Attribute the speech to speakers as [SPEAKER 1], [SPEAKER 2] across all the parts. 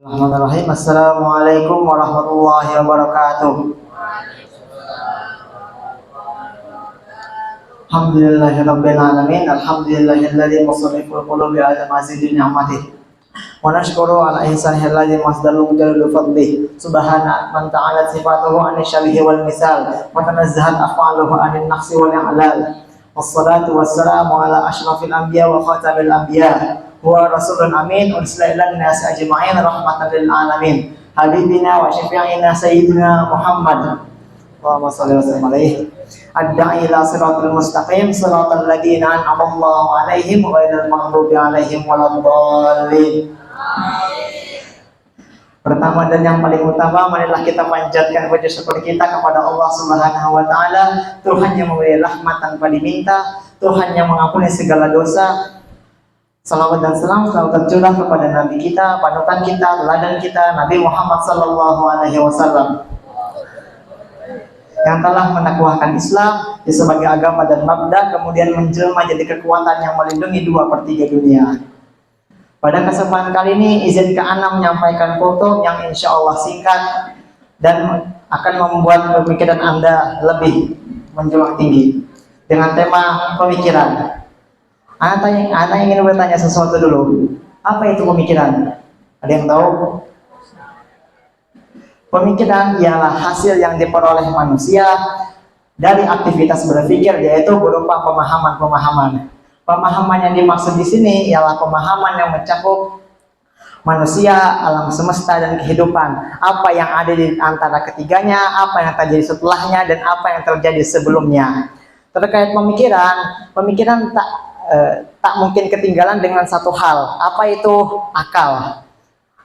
[SPEAKER 1] Bismillahirrahmanirrahim. Assalamualaikum warahmatullahi wabarakatuh. Alhamdulillahirabbil alamin. Alhamdulillahilladzi musarriful qulubi ala mazidin ni'matih. Wa nashkuru ala ihsanihi alladzi masdalu jallu fadlih. Subhana man ta'ala sifatuhu an syabihi wal misal wa tanazzahat af'aluhu an naqsi wal i'lal. Wassalatu wassalamu ala asyrafil anbiya wa khatamil anbiya. Huwa rasulun amin ursila ilan nasi ajma'in rahmatan lil alamin habibina wa syafi'ina sayyidina Muhammad Allahumma shalli wa sallim alaihi ad-da'i ila siratal mustaqim siratal ladzina an'ama Allahu alaihim ghairil maghdubi alaihim waladdallin. Pertama dan yang paling utama, marilah kita panjatkan puji syukur kita kepada Allah Subhanahu wa taala, Tuhan yang memberi rahmat tanpa diminta, Tuhan yang mengampuni segala dosa. Salawat dan salam selalu tercurah kepada Nabi kita, panutan kita, teladan kita, Nabi Muhammad sallallahu alaihi wasallam, yang telah menakwahkan Islam sebagai agama dan mabda, kemudian menjelma jadi kekuatan yang melindungi 2/3 dunia. Pada kesempatan kali ini, izinkan Ana menyampaikan kultum yang insya Allah singkat dan akan membuat pemikiran Anda lebih menjulang tinggi dengan tema pemikiran. Ana ingin bertanya sesuatu dulu. Apa itu pemikiran? Ada yang tahu? Pemikiran ialah hasil yang diperoleh manusia dari aktivitas berpikir, yaitu berupa pemahaman-pemahaman. Pemahaman yang dimaksud di sini ialah pemahaman yang mencakup manusia, alam semesta, dan kehidupan. Apa yang ada di antara ketiganya, apa yang terjadi setelahnya, dan apa yang terjadi sebelumnya. Terkait pemikiran tak mungkin ketinggalan dengan satu hal. Apa itu akal?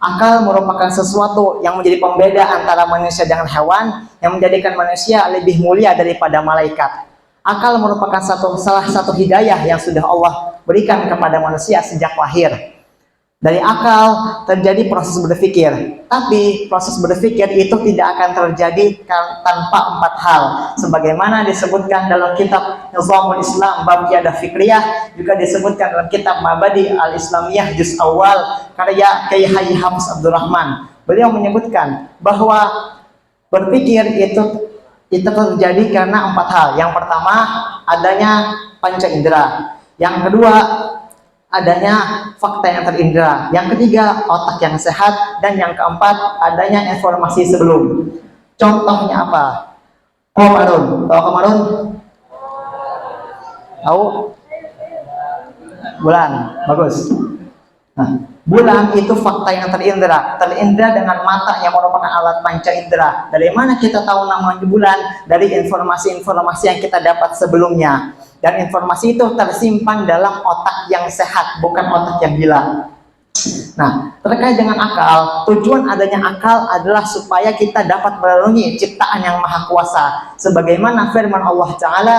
[SPEAKER 1] Akal merupakan sesuatu yang menjadi pembeda antara manusia dengan hewan, yang menjadikan manusia lebih mulia daripada malaikat. Akal merupakan salah satu hidayah yang sudah Allah berikan kepada manusia sejak lahir. Dari akal terjadi proses berpikir, tapi proses berpikir itu tidak akan terjadi tanpa 4 hal, sebagaimana disebutkan dalam kitab Nizamul Islam bab Qiyadah Fikriyah, juga disebutkan dalam kitab Mabadi Al-Islamiyah juz awal karya Kyai Haji Hafiz Abdurrahman. Beliau menyebutkan bahwa berpikir itu terjadi karena 4 hal. Yang pertama, adanya panca indera. Yang kedua, adanya fakta yang terindra. Yang ketiga, otak yang sehat. Dan yang keempat, adanya informasi sebelum. Contohnya apa? Qamarun. Tahu Qamarun? Tahu? Bulan. Bagus. Nah, bulan itu fakta yang terindra. Terindra dengan mata yang merupakan alat panca indera. Dari mana kita tahu namanya bulan? Dari informasi-informasi yang kita dapat sebelumnya. Dan informasi itu tersimpan dalam otak yang sehat, bukan otak yang gila. Nah, terkait dengan akal, tujuan adanya akal adalah supaya kita dapat merenungi ciptaan yang maha kuasa. Sebagaimana firman Allah Ta'ala,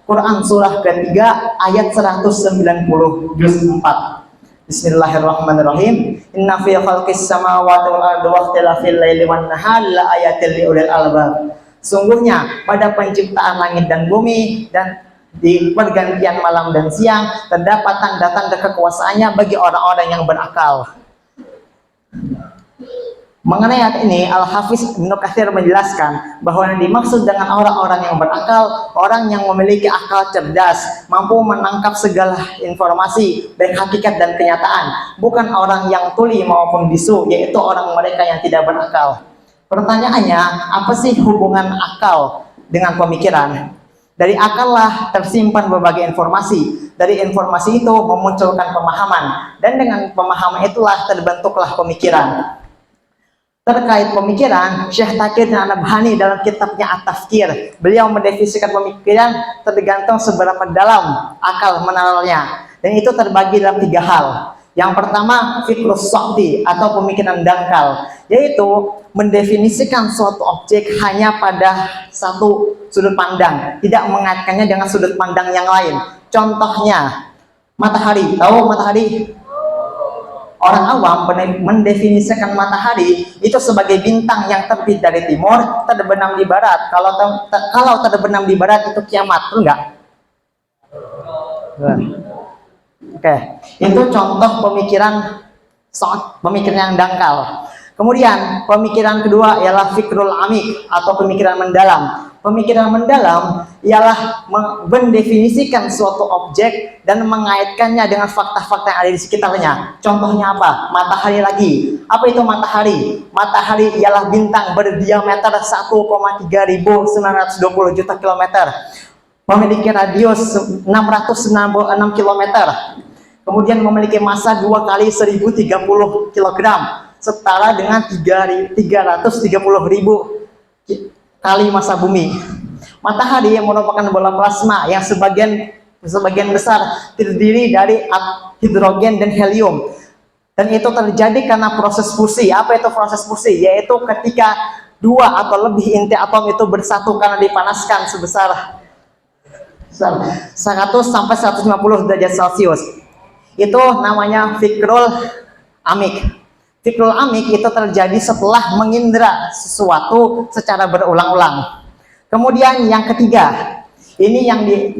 [SPEAKER 1] Quran surah ketiga ayat 190 juz 4. Bismillahirrahmanirrahim. Inna fi khalqis samawati wal ardi wa ikhtilafil laili wan nahari la ayatil liulil albab. Sungguhnya pada penciptaan langit dan bumi dan di pergantian malam dan siang terdapat tanda-tanda kekuasaannya bagi orang-orang yang berakal. Mengenai ayat ini, Al-Hafiz Ibnu Katsir menjelaskan bahwa yang dimaksud dengan orang-orang yang berakal, orang yang memiliki akal cerdas, mampu menangkap segala informasi, baik hakikat dan kenyataan, bukan orang yang tuli maupun bisu, yaitu orang mereka yang tidak berakal. Pertanyaannya, apa sih hubungan akal dengan pemikiran? Dari akal lah tersimpan berbagai informasi. Dari informasi itu memunculkan pemahaman, dan dengan pemahaman itulah terbentuklah pemikiran. Terkait pemikiran, Syekh Taqi An-Nabhani dalam kitabnya At-Tafkir, beliau mendefinisikan pemikiran tergantung seberapa dalam akal menalarnya, dan itu terbagi dalam 3 hal. Yang pertama, fikrus saqti atau pemikiran dangkal, yaitu mendefinisikan suatu objek hanya pada satu sudut pandang, tidak mengaitkannya dengan sudut pandang yang lain. Contohnya, matahari. Tahu matahari? Orang awam mendefinisikan matahari itu sebagai bintang yang terbit dari timur, terbenam di barat. Kalau terbenam di barat itu kiamat, enggak? Oke, itu contoh pemikiran yang dangkal. Kemudian pemikiran kedua ialah fikrul amik atau pemikiran mendalam. Pemikiran mendalam ialah mendefinisikan suatu objek dan mengaitkannya dengan fakta-fakta yang ada di sekitarnya. Contohnya apa? Matahari lagi. Apa itu matahari? Matahari ialah bintang berdiameter 1,3920 juta kilometer. Memiliki radius 696 kilometer. Kemudian memiliki massa 2 kali 1030 kilogram, setara dengan 330.000 kali massa bumi. Matahari yang merupakan bola plasma yang sebagian besar terdiri dari hidrogen dan helium, dan itu terjadi karena proses fusi. Apa itu proses fusi? Yaitu ketika dua atau lebih inti atom itu bersatu karena dipanaskan sebesar 100 sampai 150 derajat Celcius. Itu namanya fikrul amik. Fikrul amik itu terjadi setelah mengindra sesuatu secara berulang-ulang. Kemudian yang ketiga, ini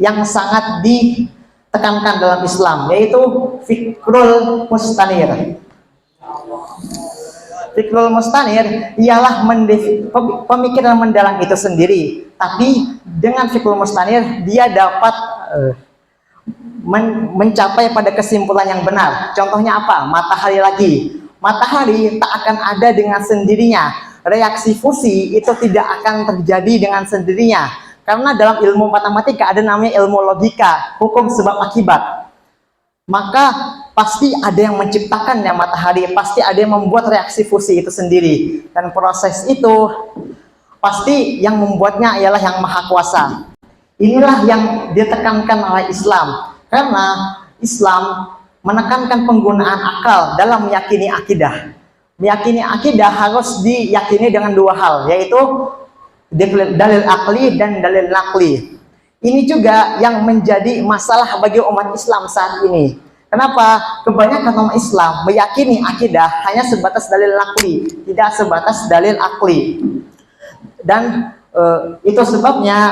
[SPEAKER 1] yang sangat ditekankan dalam Islam, yaitu fikrul mustanir. Fikrul mustanir ialah pemikiran mendalam itu sendiri, tapi dengan fikrul mustanir dia dapat mencapai pada kesimpulan yang benar. Contohnya apa? Matahari lagi. Matahari tak akan ada dengan sendirinya. Reaksi fusi itu tidak akan terjadi dengan sendirinya. Karena dalam ilmu matematika ada namanya ilmu logika, hukum sebab akibat. Maka pasti ada yang menciptakannya matahari, pasti ada yang membuat reaksi fusi itu sendiri. Dan proses itu pasti yang membuatnya ialah yang maha kuasa. Inilah yang ditekankan oleh Islam. Karena Islam menekankan penggunaan akal dalam meyakini akidah. Meyakini akidah harus diyakini dengan dua hal, yaitu dalil akli dan dalil nakli. Ini juga yang menjadi masalah bagi umat Islam saat ini. Kenapa? Kebanyakan umat Islam meyakini akidah hanya sebatas dalil nakli, tidak sebatas dalil akli. Dan itu sebabnya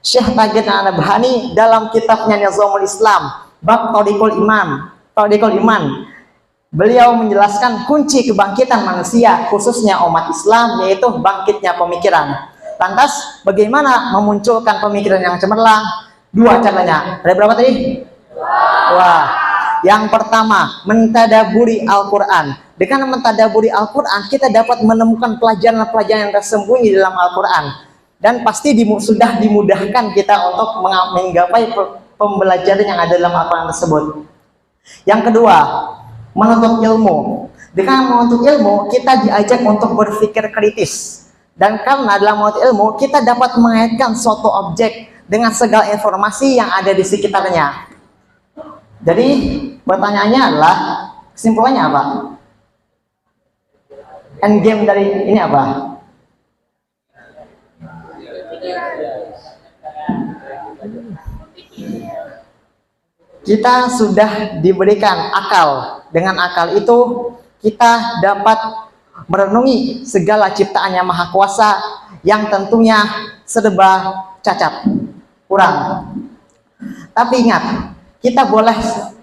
[SPEAKER 1] Syekh Taqiyuddin An-Nabhani dalam kitabnya Nizamul Islam bab Thariqul Iman, beliau menjelaskan kunci kebangkitan manusia khususnya umat Islam yaitu bangkitnya pemikiran. Lantas bagaimana memunculkan pemikiran yang cemerlang? Dua caranya. Ada berapa tadi? Wah, yang pertama mentadaburi Al-Quran. Dengan mentadaburi Al-Quran kita dapat menemukan pelajaran-pelajaran yang tersembunyi dalam Al-Quran. Dan pasti sudah dimudahkan kita untuk menggapai pembelajaran yang ada dalam Al-Quran tersebut. Yang kedua, menuntut ilmu. Dengan menuntut ilmu, kita diajak untuk berpikir kritis. Dan karena dalam menuntut ilmu, kita dapat mengaitkan suatu objek dengan segala informasi yang ada di sekitarnya. Jadi, pertanyaannya adalah, kesimpulannya apa? Endgame dari ini apa? Kita sudah diberikan akal. Dengan akal itu kita dapat merenungi segala ciptaan yang maha kuasa yang tentunya serba cacat, kurang. Tapi ingat, kita boleh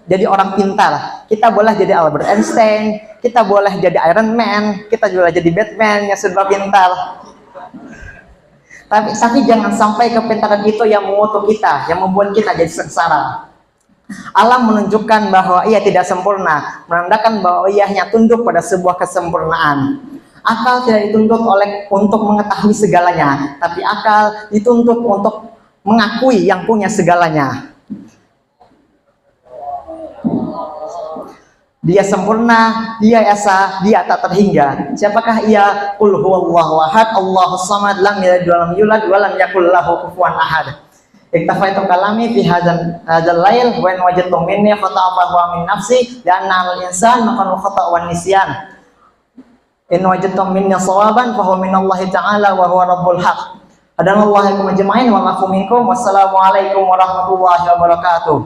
[SPEAKER 1] jadi orang pintar, kita boleh jadi Albert Einstein, kita boleh jadi Iron Man, kita boleh jadi Batman yang serba pintar. Tapi jangan sampai kepintaran itu yang mengutuk kita, yang membuat kita jadi sengsara. Alam menunjukkan bahwa ia tidak sempurna, menandakan bahwa ia hanya tunduk pada sebuah kesempurnaan. Akal tidak dituntut untuk mengetahui segalanya, tapi akal dituntut untuk mengakui yang punya segalanya. Dia sempurna, dia esa, dia tak terhingga. Siapakah ia? Qul huwallahu ahad, Allahus samad, lam yalid wa lam yulad wa lam yakul lahu kufuwan ahad. Iktafaitu kalami fi hadzal lail wa in wajadtu minni khata'an fa huwa min nafsi li'anna al-insan maqal khata' wan nisyan. In wajadtu minni shawaban fa huwa min Allah ta'ala wa huwa rabbul haq. Hadanallahu ikum ajma'in wa lakum minkum. Wassalamu alaikum warahmatullahi wabarakatuh.